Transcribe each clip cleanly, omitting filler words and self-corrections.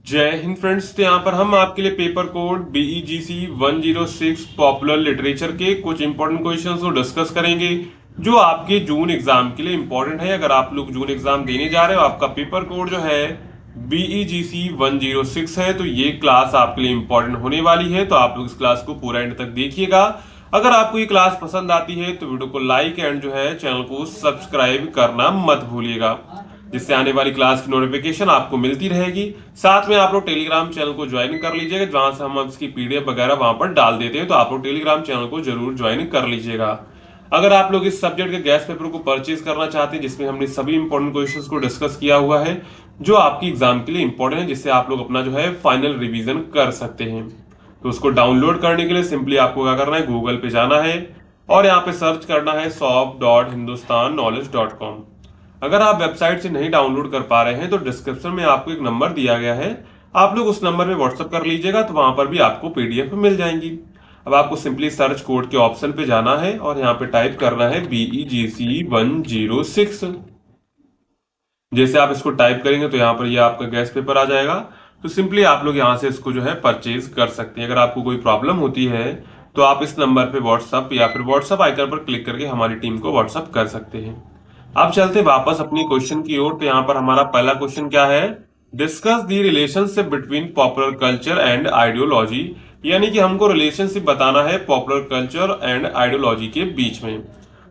जय हिंद फ्रेंड्स। तो यहाँ पर हम आपके लिए paper code BEGC 106 popular literature के कुछ इंपॉर्टेंट क्वेश्चंस को डिस्कस करेंगे जो आपके जून एग्जाम के लिए इंपॉर्टेंट है। अगर आप लोग जून एग्जाम देने जा रहे हो, आपका पेपर कोड जो है BEGC 106 है, तो ये क्लास आपके लिए इंपॉर्टेंट होने वाली है। तो आप लोग इस क्लास को पूरा एंड तक देखिएगा। अगर आपको ये क्लास पसंद आती है तो वीडियो को लाइक एंड जो है चैनल को सब्सक्राइब करना मत भूलिएगा, जिससे आने वाली क्लास की नोटिफिकेशन आपको मिलती रहेगी। साथ में आप लोग टेलीग्राम चैनल को ज्वाइन कर लीजिएगा, जहां से हम इसकी PDF वगैरह वहां पर डाल देते हैं। तो आप लोग टेलीग्राम चैनल को जरूर ज्वाइन कर लीजिएगा। अगर आप लोग इस सब्जेक्ट के गैस पेपर को परचेज करना चाहते हैं, जिसमें हमने सभी इंपॉर्टेंट क्वेश्चंस को डिस्कस किया हुआ है जो आपकी एग्जाम के लिए इंपॉर्टेंट है, जिससे आप लोग अपना जो है फाइनल रिवीजन कर सकते हैं, तो उसको डाउनलोड करने के लिए सिंपली आपको क्या करना है, गूगल पे जाना है और यहाँ पे सर्च करना है shop.hindustanknowledge.com। अगर आप वेबसाइट से नहीं डाउनलोड कर पा रहे हैं तो डिस्क्रिप्शन में आपको एक नंबर दिया गया है, आप लोग उस नंबर पे व्हाट्सअप कर लीजिएगा, तो वहां पर भी आपको PDF मिल जाएंगी। अब आपको सिंपली सर्च कोड के ऑप्शन पे जाना है और यहाँ पे टाइप करना है BEGC 106। जैसे आप इसको टाइप करेंगे तो यहाँ पर ये आपका गैस पेपर आ जाएगा। तो सिंपली आप लोग यहाँ से इसको जो है परचेज कर सकते हैं। अगर आपको कोई प्रॉब्लम होती है तो आप इस नंबर पे व्हाट्सअप या फिर व्हाट्सअप आइकन पर क्लिक करके हमारी टीम को व्हाट्सअप कर सकते हैं। अब चलते वापस अपनी क्वेश्चन की ओर। तो यहाँ पर हमारा पहला क्वेश्चन क्या है, discuss the relationship between popular culture and ideology. यानी कि हमको रिलेशनशिप बताना है पॉपुलर कल्चर एंड आइडियोलॉजी के बीच में।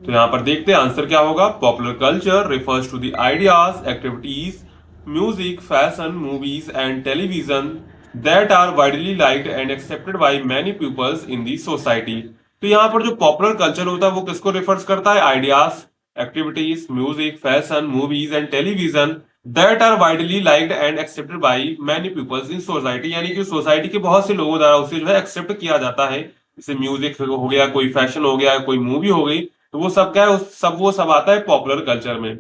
तो यहाँ पर देखते हैं आंसर क्या होगा। Popular culture refers to the ideas, activities, music, fashion, movies and television that are widely liked and accepted by many peoples in the society. तो यहाँ पर जो पॉपुलर कल्चर होता है वो किसको रेफर्स करता है, ideas, activities, music, fashion, movies and television that are widely liked and accepted by many peoples in society. यानी कि सोसाइटी के बहुत से लोगों द्वारा उसे जो है एक्सेप्ट किया जाता है। जैसे म्यूजिक हो गया, कोई फैशन हो गया, कोई मूवी हो गई, तो वो सब क्या है, वो सब आता है पॉपुलर कल्चर में।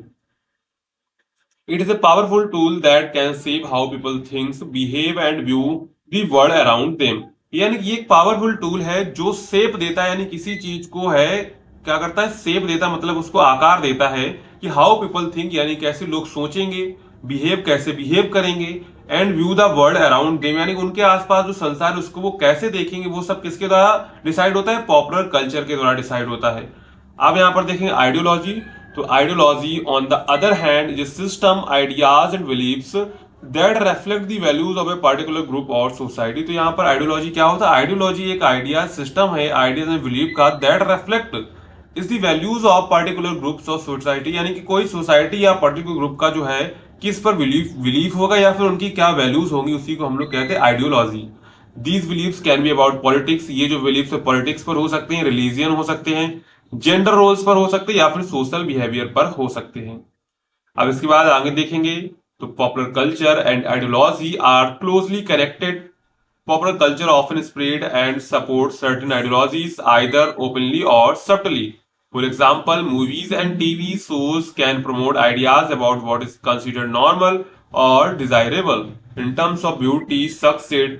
It is a powerful tool that can save how people thinks, behave and view the world around them. यानी कि ये एक पावरफुल टूल है जो शेप देता है, यानी किसी चीज को है क्या करता है, शेप देता, मतलब उसको आकार देता है कि हाउ पीपल थिंक, यानी कैसे लोग सोचेंगे, बिहेव कैसे बिहेव करेंगे, and view the world around them, यानी उनके आसपास जो संसार है उसको वो कैसे देखेंगे, वो सब किसके द्वारा डिसाइड होता है, पॉपुलर कल्चर के द्वारा डिसाइड होता है। अब यहां पर देखेंगे आइडियोलॉजी। तो ideology on the other hand is system, ideas and believes that reflect the values of a particular group और सोसाइटी। तो यहाँ पर आइडियोलॉजी क्या होता है, आइडियोलॉजी एक आइडिया सिस्टम है, आइडियाज एंड बिलीव का, that reflect is the values of particular groups of society. यानी कि कोई सोसाइटी या पर्टिकुलर ग्रुप का जो है किस पर बिलीफ होगा या फिर उनकी क्या वैल्यूज होंगी, उसी को हम लोग कहते हैं ideology. These beliefs can be about politics, ये जो बिलीव्स है पॉलिटिक्स पर हो सकते हैं, रिलीजियन हो सकते हैं, जेंडर रोल्स पर हो सकते हैं या फिर सोशल बिहेवियर पर हो सकते हैं। अब इसके बाद आगे देखेंगे तो popular culture and ideology are closely connected. Popular culture often spread and support certain ideologies either openly और subtly. For example, movies and TV shows can promote ideas about what is considered normal or desirable in terms of beauty, success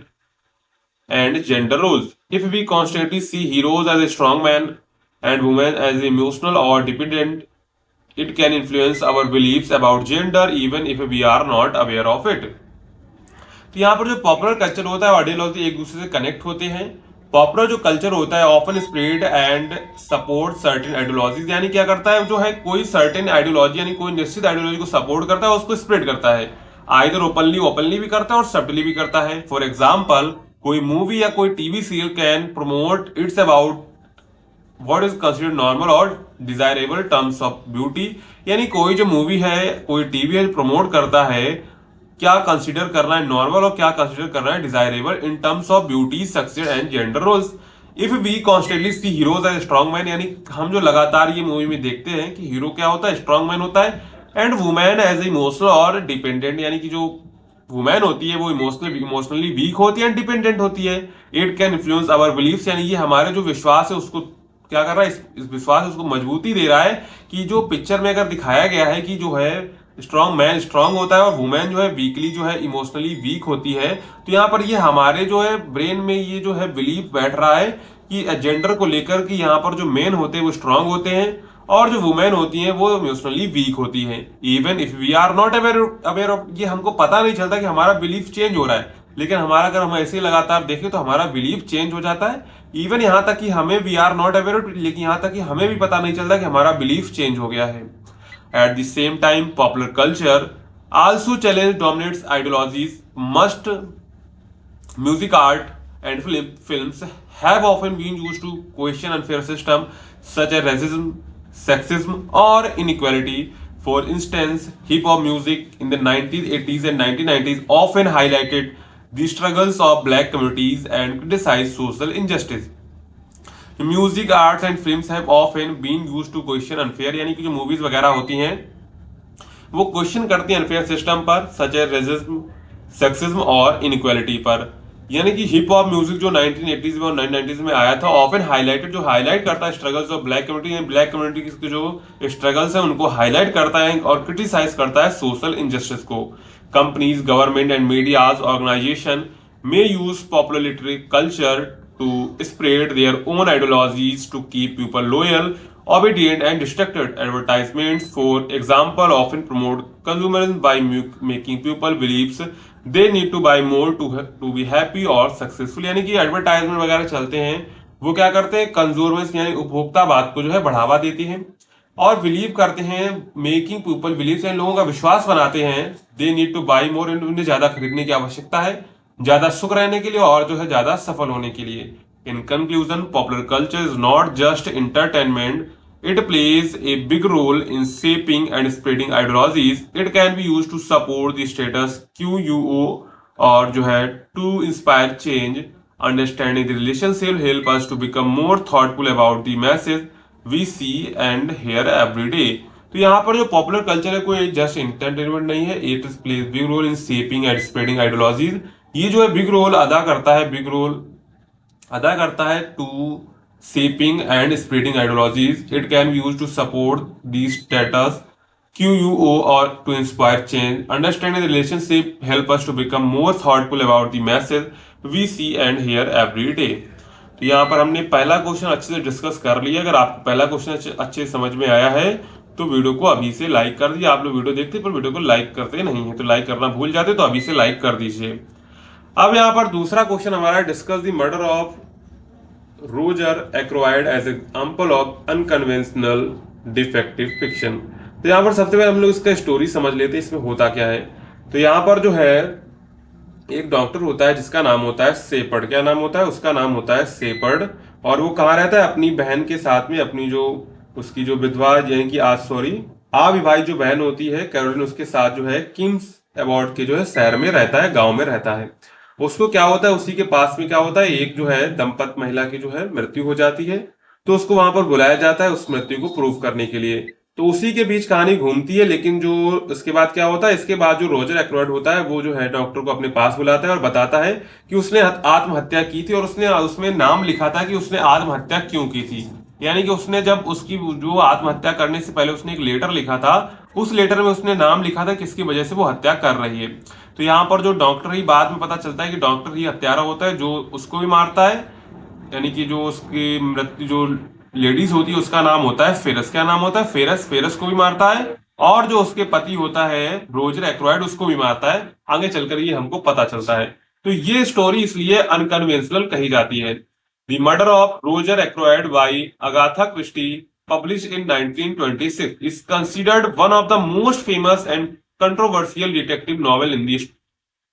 and gender roles. If we constantly see heroes as a strong man and women as emotional or dependent, it can influence our beliefs about gender even if we are not aware of it. तो यहाँ पर जो popular culture होता है ideology एक दूसरे से connect होते हैं। पॉपुलर जो कल्चर होता है often spread and support certain ideologies, यानी क्या करता है, जो है कोई सर्टेन आइडियोलॉजी यानी कोई निश्चित आइडियोलॉजी को सपोर्ट करता है, उसको स्प्रेड करता है, आइदर ओपनली भी करता है और सब्टली भी करता है। फॉर एग्जाम्पल, कोई मूवी या कोई TV serial can promote it's about what is considered normal और डिजायरेबल टर्म्स ऑफ ब्यूटी। यानी कोई जो मूवी है, कोई TV है, प्रमोट करता है क्या कंसीडर करना है नॉर्मल और क्या कंसीडर करना है desirable in terms of beauty, success and gender roles. If we constantly see heroes as strong man, यानी हम जो लगातार ये मूवी में देखते हैं कि हीरो क्या होता है, स्ट्रॉन्ग मैन होता है, एंड वुमेन एज इमोशनल और डिपेंडेंट, यानी कि जो वुमेन होती है वो इमोशनली वीक होती है एंड डिपेंडेंट होती है। It can influence our beliefs, यानी ये हमारे जो विश्वास है उसको क्या कर रहा है, इस विश्वास उसको मजबूती दे रहा है कि जो पिक्चर में अगर दिखाया गया है कि जो है स्ट्रॉन्ग मैन स्ट्रांग होता है और वुमेन जो है वीकली जो है इमोशनली वीक होती है, तो यहाँ पर ये हमारे जो है ब्रेन में ये जो है बिलीफ बैठ रहा है कि जेंडर को लेकर कि यहाँ पर जो मेन होते हैं वो स्ट्रांग होते हैं और जो वुमेन होती हैं वो इमोशनली वीक होती हैं। Even if we are not aware aware of, ये हमको पता नहीं चलता कि हमारा बिलीफ चेंज हो रहा है, लेकिन हमारा अगर हम ऐसे ही लगातार देखें तो हमारा बिलीफ चेंज हो जाता है। इवन यहाँ तक कि हमें वी आर नॉट अवेयर, लेकिन यहाँ तक कि हमें भी पता नहीं चलता कि हमारा बिलीफ चेंज हो गया है। At the same time popular culture also challenge dominates ideologies must music art and films have often been used to question unfair systems such as racism, sexism, or inequality. For instance, hip hop music in the 90s, 80s, and 1990s often highlighted the struggles of black communities and criticized social injustice. Music arts and films have often been used to question unfair, यानी कि जो movies वगैरह होती हैं वो question करती हैं unfair system पर, सच एज रेसिज्म, सेक्सिज्म और इनइक्वालिटी पर। यानी कि हिप हॉप म्यूजिक जो 1980s में और 1990s में आया था ऑफन हाईलाइटेड, जो हाईलाइट करता है struggles of black community, black community के जो स्ट्रगल्स है उनको हाईलाइट करता है और क्रिटिसाइज करता है सोशल इनजस्टिस को। Companies, government and medias organization may use popular literary culture to spread their own ideologies to keep people loyal, obedient, and distracted. Advertisements, for example, often promote consumerism by making people believe they need to buy more to be happy or successful. यानी कि advertisement वगैरह चलते हैं वो क्या करते हैं, consumers यानी उपभोक्तावाद को जो है बढ़ावा देती हैं और बिलीव करते हैं, मेकिंग पीपल बिलीव, यानी लोगों का विश्वास बनाते हैं, दे नीड टू बाई मोर, उन्हें ज्यादा खरीदने की आवश्यकता है ज्यादा सुख रहने के लिए और जो है ज्यादा सफल होने के लिए। In conclusion, popular culture is not just entertainment, it plays a big role in shaping and spreading ideologies. It can be use to support the status quo और जो है to inspire change, understanding the relationship help us to become more thoughtful about the message we see and hear every day. तो यहाँ पर जो popular culture है कोई just entertainment नहीं है, it plays big role in shaping and spreading ideologies. ये जो है बिग रोल अदा करता है, बिग रोल अदा करता है to shaping and spreading ideologies. It can be use to support the status quo और to inspire change, understanding the relationship help us to become more thoughtful about the message we see and hear every day. तो यहाँ पर हमने पहला question अच्छे से discuss कर लिया। अगर आपको पहला क्वेश्चन अच्छे से समझ में आया है तो वीडियो को अभी से लाइक कर दीजिए। आप लोग वीडियो देखते पर वीडियो को लाइक करते नहीं है, तो लाइक करना भूल जाते तो अभी से लाइक कर दीजिए। अब यहाँ पर दूसरा क्वेश्चन हमारा, discuss the murder of Roger Ackroyd as example of unconventional defective fiction. तो यहाँ पर सबसे पहले हम लोग इसका स्टोरी समझ लेते हैं, इसमें होता क्या है। तो यहाँ पर जो है एक डॉक्टर होता है जिसका नाम होता है शेपर्ड। क्या नाम होता है उसका? नाम होता है शेपर्ड। और वो कहाँ रहता है? अपनी बहन के साथ में, अपनी जो उसकी जो विधवा यानी कि अविवाहित जो बहन होती है कैरोलिन, उसके साथ जो है किम्स अबॉट के जो है शहर में रहता है, गांव में रहता है। उसको क्या होता है, उसी के पास में क्या होता है, एक जो है दंपत महिला की जो है मृत्यु हो जाती है। तो उसको वहां पर बुलाया जाता है उस मृत्यु को प्रूव करने के लिए। तो उसी के बीच कहानी घूमती है। लेकिन जो इसके बाद क्या होता है, इसके बाद जो रोजर एक्रोयड होता है वो जो है डॉक्टर को अपने पास बुलाता है और बताता है कि उसने आत्महत्या की थी और उसने उसमें नाम लिखा था कि उसने आत्महत्या क्यों की थी। यानी कि उसने जब उसकी जो आत्महत्या करने से पहले उसने एक लेटर लिखा था, उस लेटर में उसने नाम लिखा था किसकी वजह से वो हत्या कर रही है। तो यहाँ पर जो डॉक्टर ही, बाद में पता चलता है कि डॉक्टर ही हत्यारा होता है जो उसको भी मारता है। यानी कि जो उसकी मृत्यु जो लेडीज होती है उसका नाम होता है फेरस। क्या नाम होता है? फेरस। फेरस को भी मारता है और जो उसके पति होता है रोजर एक्रोयड उसको भी मारता है। आगे चलकर ये हमको पता चलता है। तो ये स्टोरी इसलिए अनकन्वेंशनल कही जाती है। The murder of Roger Ackroyd by Agatha Christie, published in 1926, is considered one of the most famous and controversial detective novel in the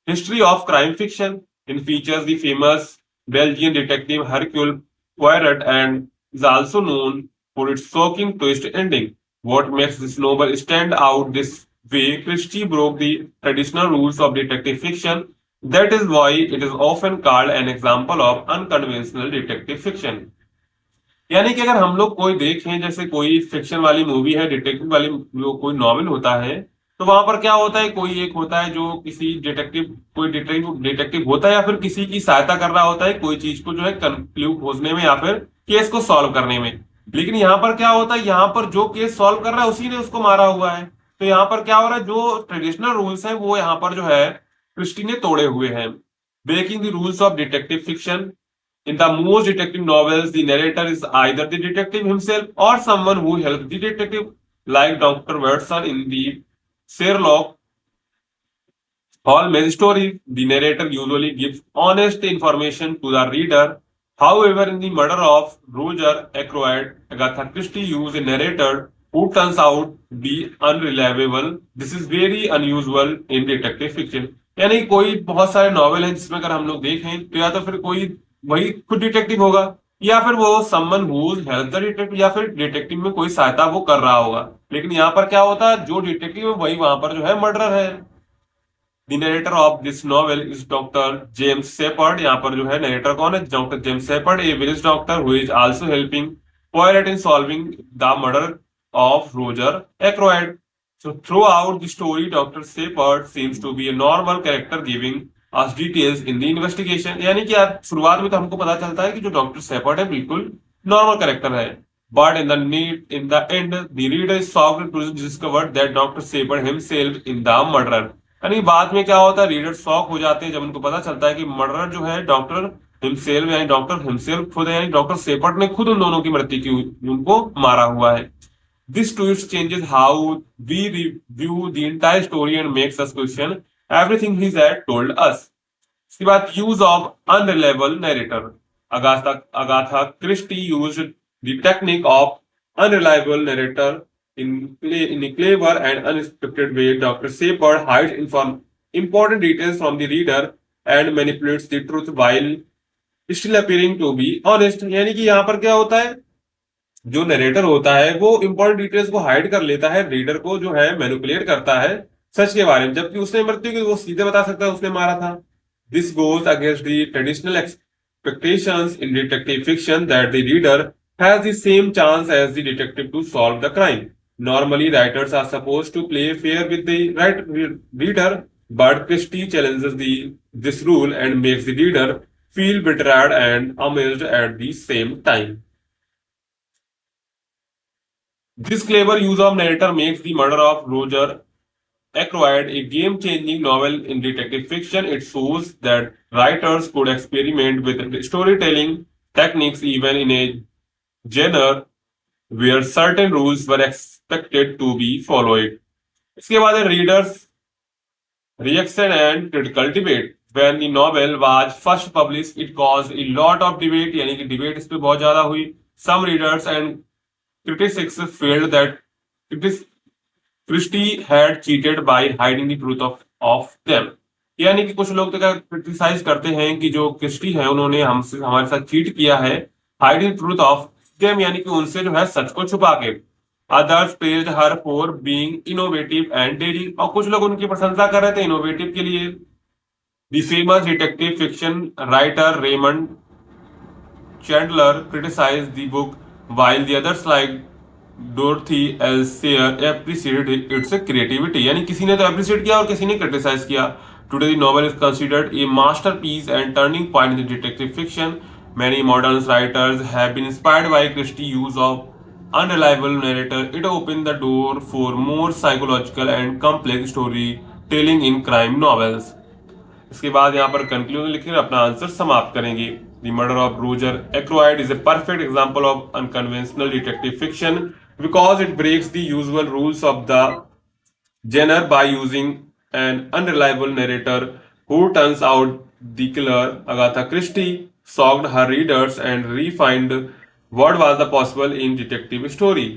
history of crime fiction. It features the famous Belgian detective Hercule Poirot and is also known for its shocking twist ending. What makes this novel stand out this way, Christie broke the traditional rules of detective fiction. That is why it is often called an example of unconventional detective fiction. यानी कि अगर हम लोग कोई देखें, जैसे कोई fiction वाली मूवी है, डिटेक्टिव वाली जो कोई नॉवेल होता है, तो वहां पर क्या होता है, कोई एक होता है जो किसी डिटेक्टिव, कोई डिटेक्टिव होता है या फिर किसी की सहायता कर रहा होता है कोई चीज को जो है कंक्लू खोजने में या फिर केस को सॉल्व करने में। लेकिन यहाँ पर क्या होता है, यहाँ पर जो केस सॉल्व कर रहा है उसी ने उसको मारा हुआ है। तो यहाँ पर क्या हो रहा है, जो ट्रेडिशनल रूल्स है वो यहाँ पर जो है क्रिस्टी ने तोड़े हुए हैं। Breaking the rules of detective fiction, In the most detective novels, the narrator is either the detective himself or someone who helps the detective, like Dr. Watson in the Sherlock Holmes story. The narrator usually gives honest information to the reader. However, in the murder of Roger Ackroyd, Agatha Christie used a narrator who turns out to be unreliable. This is very unusual in detective fiction. यानी कोई बहुत सारे novel हैं जिसमें अगर हम लोग देखें तो या तो फिर कोई वही खुद डिटेक्टिव होगा या फिर वो someone who help the detective या फिर डिटेक्टिव में कोई सहायता वो कर रहा होगा। लेकिन यहाँ पर क्या होता है, जो डिटेक्टिव है वही वहां पर जो है मर्डर है। The narrator of this novel is Dr. James Shepard. यहाँ पर जो है narrator कौन है? Dr. James Shepard, a village doctor who is also helping Poirot in solving the murder of Roger Ackroyd. So throughout the story, Dr. Shepard seems to be a normal character giving us details in the investigation. यानी कि आप शुरुआत में तो हमको पता चलता है कि जो डॉक्टर शेपर्ड है बिल्कुल नॉर्मल कैरेक्टर है, but in the end, the reader is shocked to discover that Dr. Shepard himself is the murderer. यानी बाद में क्या होता है, रीडर शॉक हो जाते हैं जब उनको पता चलता है कि मर्डर जो है डॉक्टर हिमसेल्फ, यानी डॉक्टर हिमसेल्फ खुद है, यानी डॉक्टर सेपर्ट ने खुद उन दोनों की मृत्यु की, उनको मारा हुआ है। This twist changes how we review the entire story and makes us question everything he had told us. इसके बाद use of unreliable narrator. Agatha Agatha Christie used the technique of unreliable narrator in a clever and unexpected way. Dr. Shepard hides important details from the reader and manipulates the truth while still appearing to be honest. यानी कि यहाँ पर क्या होता है, जो narrator होता है वो इंपॉर्टेंट डिटेल्स को हाइड कर लेता है, रीडर को जो है मैनिपुलेट करता है सच के बारे में, जबकि उसने मृत्यु की वो सीधे बता सकता है उसने मारा था। This goes against the traditional expectations in detective fiction that the reader has the same chance as the detective to solve the crime. Normally, writers are supposed to play fair with the reader, but Christie challenges this rule and makes the reader feel betrayed and amazed at the same time. This clever use of narrator makes the murder of Roger Ackroyd a game-changing novel in detective fiction. It shows that writers could experiment with storytelling techniques even in a genre where certain rules were expected to be followed. इसके बाद है readers reaction and critical debate. When the novel was first published, it caused a lot of debate. यानी कि debate इस पे बहुत ज्यादा हुई. Some readers and critics felt that Christie had cheated by hiding the truth of them. यानी कि कुछ लोग तो क्या क्रिटिसाइज करते हैं कि जो क्रिस्टी है उन्होंने हमसे हमारे साथ चीट किया है, हाइडिंग ट्रूथ ऑफ देम, यानी कि उनसे जो है सच को छुपा के। Others praised her for being innovative and daring, और कुछ लोग उनकी प्रशंसा कर रहे थे इनोवेटिव के लिए। The famous detective fiction writer Raymond Chandler criticised the book while the others like Dorothy Elsevier appreciated its creativity. यानी किसी ने तो appreciate किया और किसी ने criticize किया। Today the novel is considered a masterpiece and turning point in the detective fiction. Many modern writers have been inspired by Christie's use of unreliable narrator. It opened the door for more psychological and complex storytelling in crime novels. इसके बाद यहाँ पर conclusion लिखकर अपना answer समाप्त करेंगे। The murder of Roger Ackroyd is a perfect example of unconventional detective fiction because it breaks the usual rules of the genre by using an unreliable narrator who turns out the killer. Agatha Christie shocked her readers and refined what was the possible in detective story.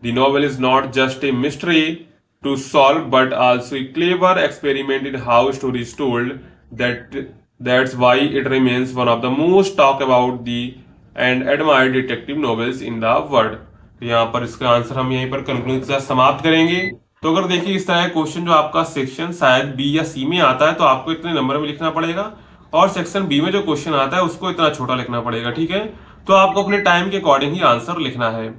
The novel is not just a mystery to solve but also a clever experiment in how story is told. That's why it remains one of the most talked about the and admired detective novels in the world. तो यहाँ पर इसका answer हम यहीं पर conclusion के साथ समाप्त करेंगे। तो अगर देखिए इस तरह क्वेश्चन जो आपका सेक्शन शायद बी या सी में आता है तो आपको इतने नंबर में लिखना पड़ेगा, और सेक्शन बी में जो क्वेश्चन आता है उसको इतना छोटा लिखना पड़ेगा, ठीक है। तो आपको अपने टाइम के अकॉर्डिंग ही आंसर लिखना है।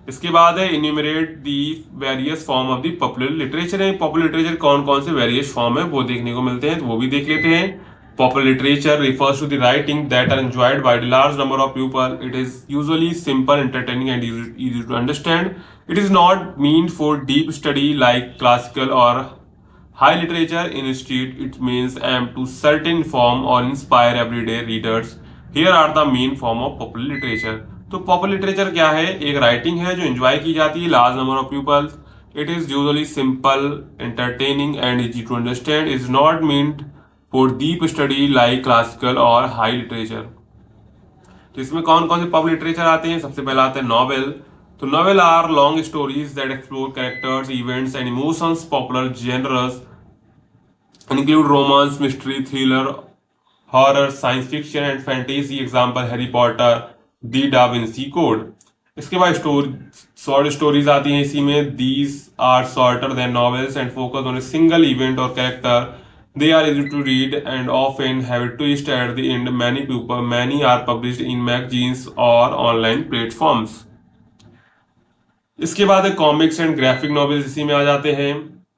इसके बाद है enumerate the various form of the popular literature है। पॉपुलर लिटरेचर कौन कौन से वेरियस फॉर्म है वो देखने को मिलते हैं, तो वो भी देख लेते हैं। Popular literature refers to the writing that are enjoyed by a large number of people. It is usually simple, entertaining, and easy to understand. It is not meant for deep study like classical or high literature. Instead, it means aim to certain inform or inspire everyday readers. Here are the main form of popular literature. तो popular literature क्या है? एक writing है जो enjoy की जाती है large number of peoples. It is usually simple, entertaining and easy to understand. Is not meant for deep study like classical और हाई लिटरेचर। तो इसमें कौन कौन से पॉपुलर लिटरेचर आते हैं? सबसे पहला आता है नॉवेल। तो novel are long stories that explore characters, events and emotions. Popular genres include romance, mystery, thriller, horror, science fiction and fantasy. Example Harry Potter, दी डा विंसी कोड। इसके बाद शॉर्ट स्टोरीज आती हैं इसी में। These are shorter than novels and focus on a single event और character. They are easy to read and often have a twist at the end. Many are published in magazines और online platforms. इसके बाद comics and graphic novels इसी में आ जाते हैं।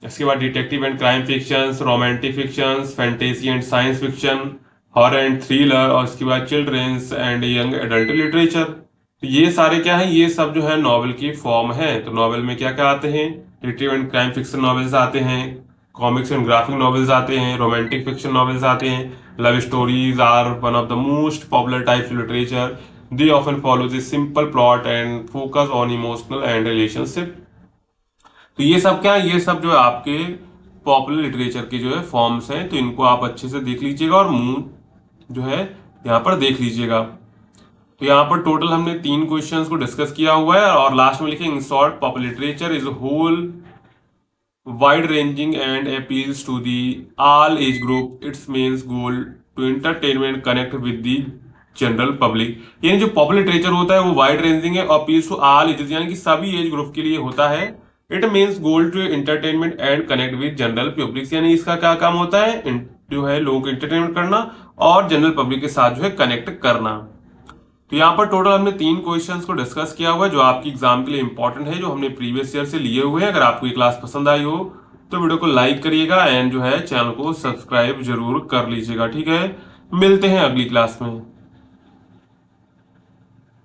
इसके बाद detective and crime fictions, romantic fictions, fantasy and science fiction, horror and thriller, और इसके बाद children's and young adult literature. तो ये सारे क्या है? ये सब जो है नॉवेल की फॉर्म है। तो नॉवेल में क्या क्या आते हैं? Detective and crime fiction novels आते हैं, कॉमिक्स एंड ग्राफिक नॉवेल्स आते हैं, रोमांटिक फिक्शन नॉवेल्स आते हैं, love stories are one of the most popular types of literature. They often follows a simple plot and focus on emotional and relationship. तो ये सब क्या है? ये सब जो है आपके पॉपुलर लिटरेचर के जो है फॉर्म्स हैं। तो इनको आप अच्छे से देख लीजिएगा और मुंह जो है यहाँ पर देख लीजिएगा। तो यहाँ पर टोटल हमने 3 क्वेश्चंस को डिस्कस किया हुआ है और लास्ट में लिखे in short popular literature is whole wide ranging and appeals to the all age group. Its main goal to entertainment connect with the general public. यानी जो पॉपुलर लिटरेचर होता है वो वाइड रेंजिंग है, अपील्स टू ऑल एजेस यानी कि सभी age group के लिए होता है। It means goal to entertainment and connect with general public, यानी इसका क्या काम होता है? जो है लोगों को एंटरटेनमेंट करना और जनरल पब्लिक के साथ जो है कनेक्ट करना। तो यहाँ पर टोटल हमने 3 क्वेश्चंस को डिस्कस किया हुआ है जो आपकी एग्जाम के लिए इंपॉर्टेंट है, जो हमने प्रीवियस ईयर से लिए हुए हैं। अगर आपको ये क्लास पसंद आई हो तो वीडियो को लाइक करिएगा एंड जो है चैनल को सब्सक्राइब जरूर कर लीजिएगा। ठीक है, मिलते हैं अगली क्लास में।